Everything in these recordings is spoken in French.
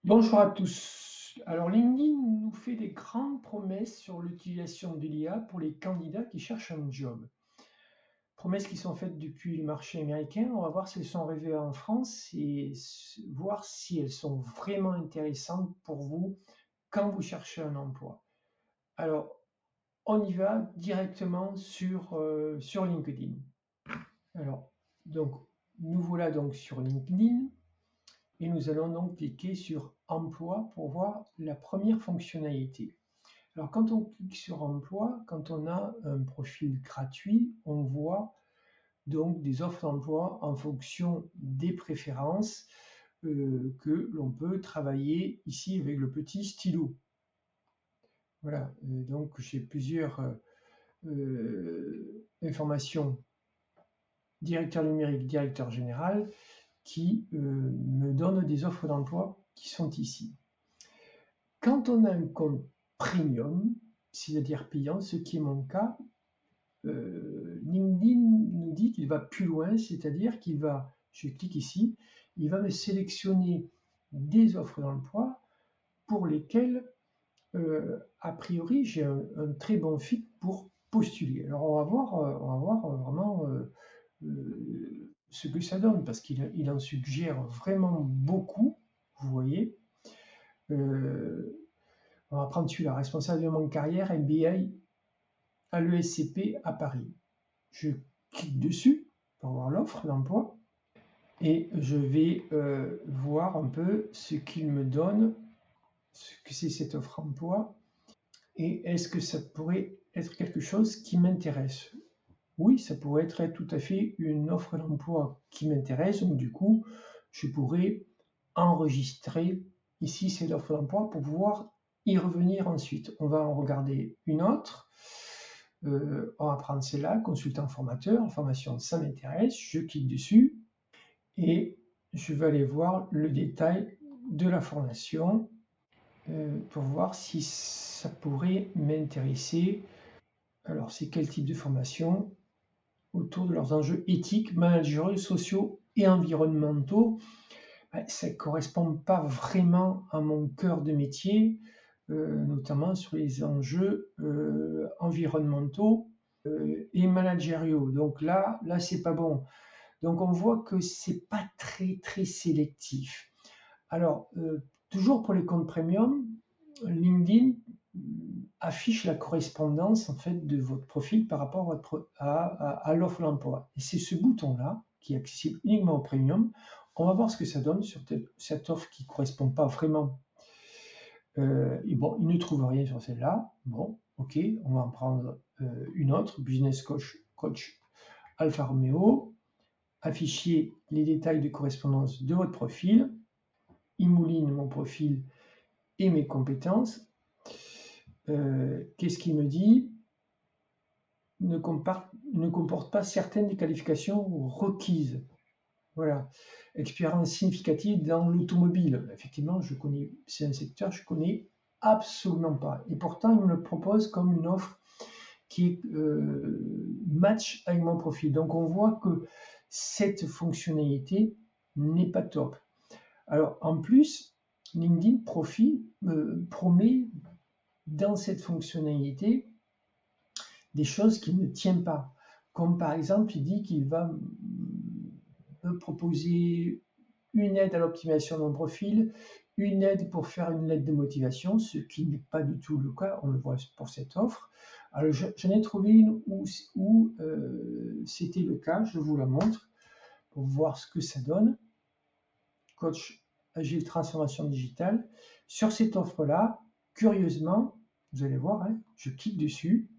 Bonjour à tous. Alors LinkedIn nous fait des grandes promesses sur l'utilisation de l'IA pour les candidats qui cherchent un job. Promesses qui sont faites depuis le marché américain. On va voir si elles sont arrivées en France et voir si elles sont vraiment intéressantes pour vous quand vous cherchez un emploi. Alors, on y va directement sur LinkedIn. Alors, donc, nous voilà donc sur LinkedIn. Et nous allons donc cliquer sur Emploi pour voir la première fonctionnalité. Alors quand on clique sur Emploi, quand on a un profil gratuit, on voit donc des offres d'emploi en fonction des préférences que l'on peut travailler ici avec le petit stylo. Voilà, donc j'ai plusieurs informations, directeur numérique, directeur général, qui me donnent des offres d'emploi qui sont ici. Quand on a un compte premium, c'est-à-dire payant, ce qui est mon cas, LinkedIn nous dit qu'il va plus loin, c'est-à-dire qu'il va, je clique ici, il va me sélectionner des offres d'emploi pour lesquelles, a priori, j'ai un très bon fit pour postuler. Alors on va voir vraiment ce que ça donne, parce qu'il en suggère vraiment beaucoup, vous voyez. On va prendre celui-là, responsable de mon carrière, MBA à l'ESCP à Paris. Je clique dessus pour voir l'offre d'emploi et je vais voir un peu ce qu'il me donne, ce que c'est cette offre d'emploi et est-ce que ça pourrait être quelque chose qui m'intéresse. Oui, ça pourrait être tout à fait une offre d'emploi qui m'intéresse, donc du coup, je pourrais enregistrer ici cette offre d'emploi pour pouvoir y revenir ensuite. On va en regarder une autre. On va prendre celle-là, consultant formateur, en formation, ça m'intéresse. Je clique dessus et je vais aller voir le détail de la formation pour voir si ça pourrait m'intéresser. Alors, c'est quel type de formation? Autour de leurs enjeux éthiques, managériaux, sociaux et environnementaux. Ça ne correspond pas vraiment à mon cœur de métier, notamment sur les enjeux environnementaux et managériaux. Donc là c'est pas bon. Donc on voit que c'est pas très sélectif. Alors toujours pour les comptes premium, LinkedIn affiche la correspondance en fait de votre profil par rapport à l'offre d'emploi. Et c'est ce bouton-là qui est accessible uniquement au premium. On va voir ce que ça donne sur cette offre qui ne correspond pas vraiment. Et bon, il ne trouve rien sur celle-là. Bon, ok, on va en prendre une autre, Business Coach Alfa Romeo. Afficher les détails de correspondance de votre profil. Il mouline mon profil et mes compétences. Qu'est-ce qu'il me dit? Ne comporte pas certaines des qualifications requises. Voilà. Expérience significative dans l'automobile. Effectivement, c'est un secteur que je connais absolument pas. Et pourtant, il me le propose comme une offre qui est match avec mon profil. Donc, on voit que cette fonctionnalité n'est pas top. Alors, en plus, LinkedIn promet dans cette fonctionnalité des choses qu'il ne tient pas. Comme par exemple, il dit qu'il va me proposer une aide à l'optimisation de mon profil, une aide pour faire une lettre de motivation, ce qui n'est pas du tout le cas, on le voit pour cette offre. Alors j'en ai trouvé une où c'était le cas, je vous la montre pour voir ce que ça donne. Coach Agile Transformation Digitale. Sur cette offre-là, curieusement, vous allez voir, hein, je clique dessus,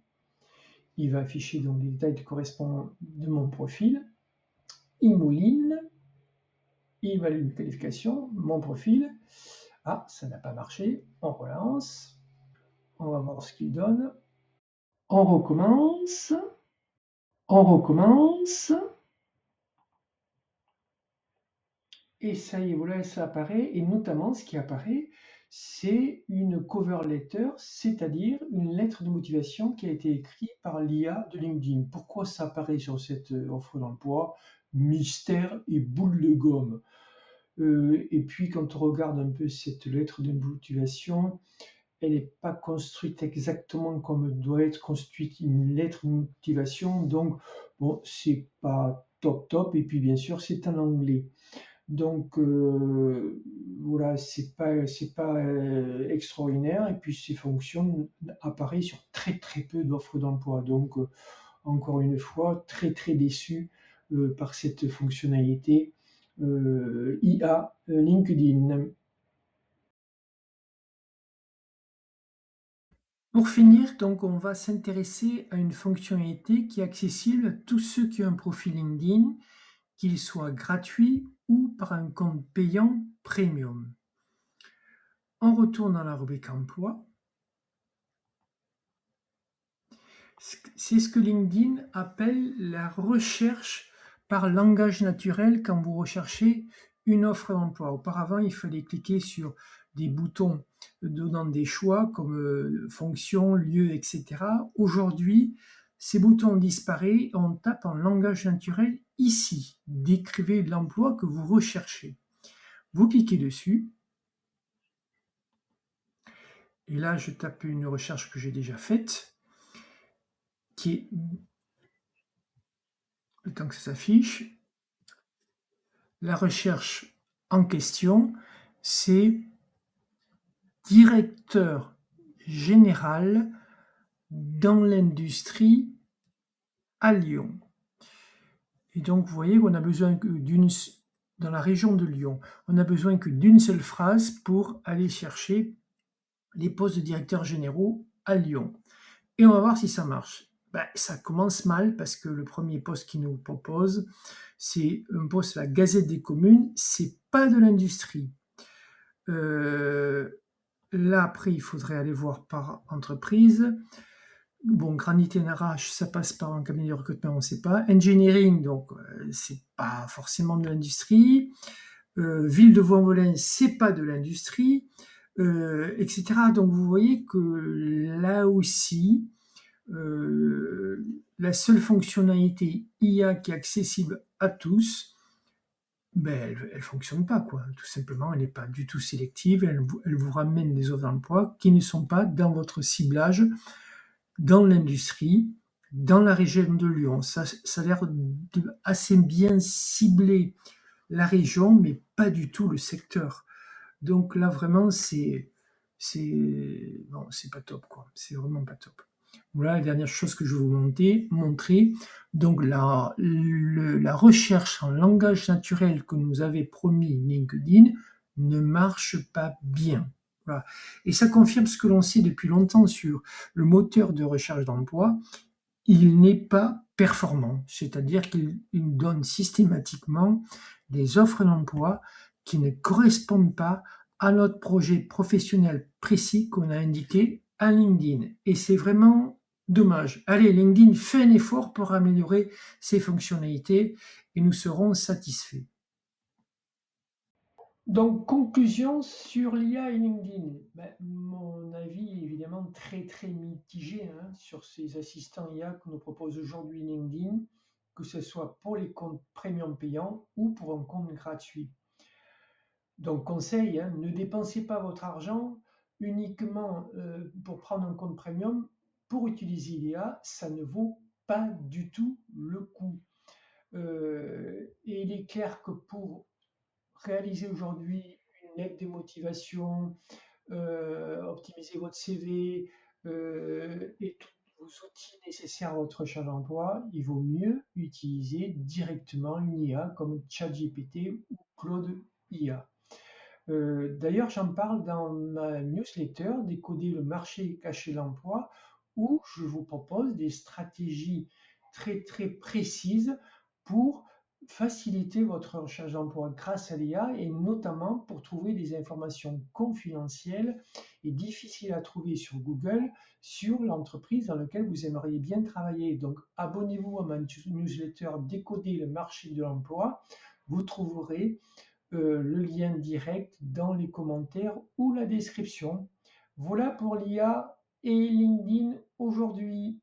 il va afficher donc les détails qui correspondent de mon profil, il mouline, il valide une qualification, mon profil. Ah, ça n'a pas marché, on relance, on va voir ce qu'il donne. On recommence, on recommence. Et ça y est, voilà, ça apparaît. Et notamment, ce qui apparaît, c'est une cover letter, c'est-à-dire une lettre de motivation qui a été écrite par l'IA de LinkedIn. Pourquoi ça apparaît sur cette offre d'emploi? Mystère et boule de gomme. Et puis quand on regarde un peu cette lettre de motivation, elle n'est pas construite exactement comme doit être construite une lettre de motivation, donc bon, c'est pas top top, et puis bien sûr c'est en anglais. Donc voilà, c'est pas extraordinaire, et puis ces fonctions apparaissent sur très très peu d'offres d'emploi. Donc encore une fois, très très déçu par cette fonctionnalité IA LinkedIn. Pour finir, donc, on va s'intéresser à une fonctionnalité qui est accessible à tous ceux qui ont un profil LinkedIn, qu'il soit gratuit ou par un compte payant premium. On retourne dans la rubrique emploi. C'est ce que LinkedIn appelle la recherche par langage naturel quand vous recherchez une offre d'emploi. Auparavant, il fallait cliquer sur des boutons donnant des choix comme fonction, lieu, etc. Aujourd'hui, ces boutons disparaissent et on tape en langage naturel ici. Décrivez l'emploi que vous recherchez. Vous cliquez dessus. Et là, je tape une recherche que j'ai déjà faite, qui est, le temps que ça s'affiche, la recherche en question, c'est directeur général dans l'industrie à Lyon. Et donc, vous voyez qu'on a besoin que dans la région de Lyon, on a besoin que d'une seule phrase pour aller chercher les postes de directeurs généraux à Lyon. Et on va voir si ça marche. Ça commence mal parce que le premier poste qu'il nous propose, c'est un poste à la Gazette des communes, c'est pas de l'industrie. Là, après, il faudrait aller voir par entreprise. Bon, Granit NRH, ça passe par un cabinet de recrutement, on ne sait pas. Engineering, donc, c'est pas forcément de l'industrie. Ville de Vaux-en-Velin, c'est pas de l'industrie, etc. Donc, vous voyez que là aussi, la seule fonctionnalité IA qui est accessible à tous, elle ne fonctionne pas, quoi. Tout simplement, elle n'est pas du tout sélective, elle vous ramène des offres d'emploi qui ne sont pas dans votre ciblage, dans l'industrie, dans la région de Lyon. Ça a l'air assez bien cibler la région, mais pas du tout le secteur. Donc là, vraiment, non, c'est pas top, quoi. C'est vraiment pas top. Voilà la dernière chose que je vais vous montrer. Donc la recherche en langage naturel que nous avait promis LinkedIn ne marche pas bien. Voilà. Et ça confirme ce que l'on sait depuis longtemps sur le moteur de recherche d'emploi. Il n'est pas performant, c'est-à-dire qu'il donne systématiquement des offres d'emploi qui ne correspondent pas à notre projet professionnel précis qu'on a indiqué à LinkedIn. Et c'est vraiment dommage. Allez, LinkedIn fait un effort pour améliorer ses fonctionnalités et nous serons satisfaits. Donc, conclusion sur l'IA et LinkedIn. Mon avis est évidemment très très mitigé sur ces assistants IA que nous propose aujourd'hui LinkedIn, que ce soit pour les comptes premium payants ou pour un compte gratuit. Donc, conseil, ne dépensez pas votre argent uniquement pour prendre un compte premium. Pour utiliser l'IA, ça ne vaut pas du tout le coup. Et il est clair que pour réaliser aujourd'hui une lettre de motivation, optimiser votre CV et tous vos outils nécessaires à votre recherche d'emploi, il vaut mieux utiliser directement une IA comme ChatGPT ou Claude IA. D'ailleurs, j'en parle dans ma newsletter Décoder le marché caché de l'emploi, où je vous propose des stratégies très très précises pour faciliter votre recherche d'emploi grâce à l'IA et notamment pour trouver des informations confidentielles et difficiles à trouver sur Google sur l'entreprise dans laquelle vous aimeriez bien travailler. Donc, abonnez-vous à ma newsletter Décoder le marché de l'emploi. Vous trouverez le lien direct dans les commentaires ou la description. Voilà pour l'IA et LinkedIn aujourd'hui.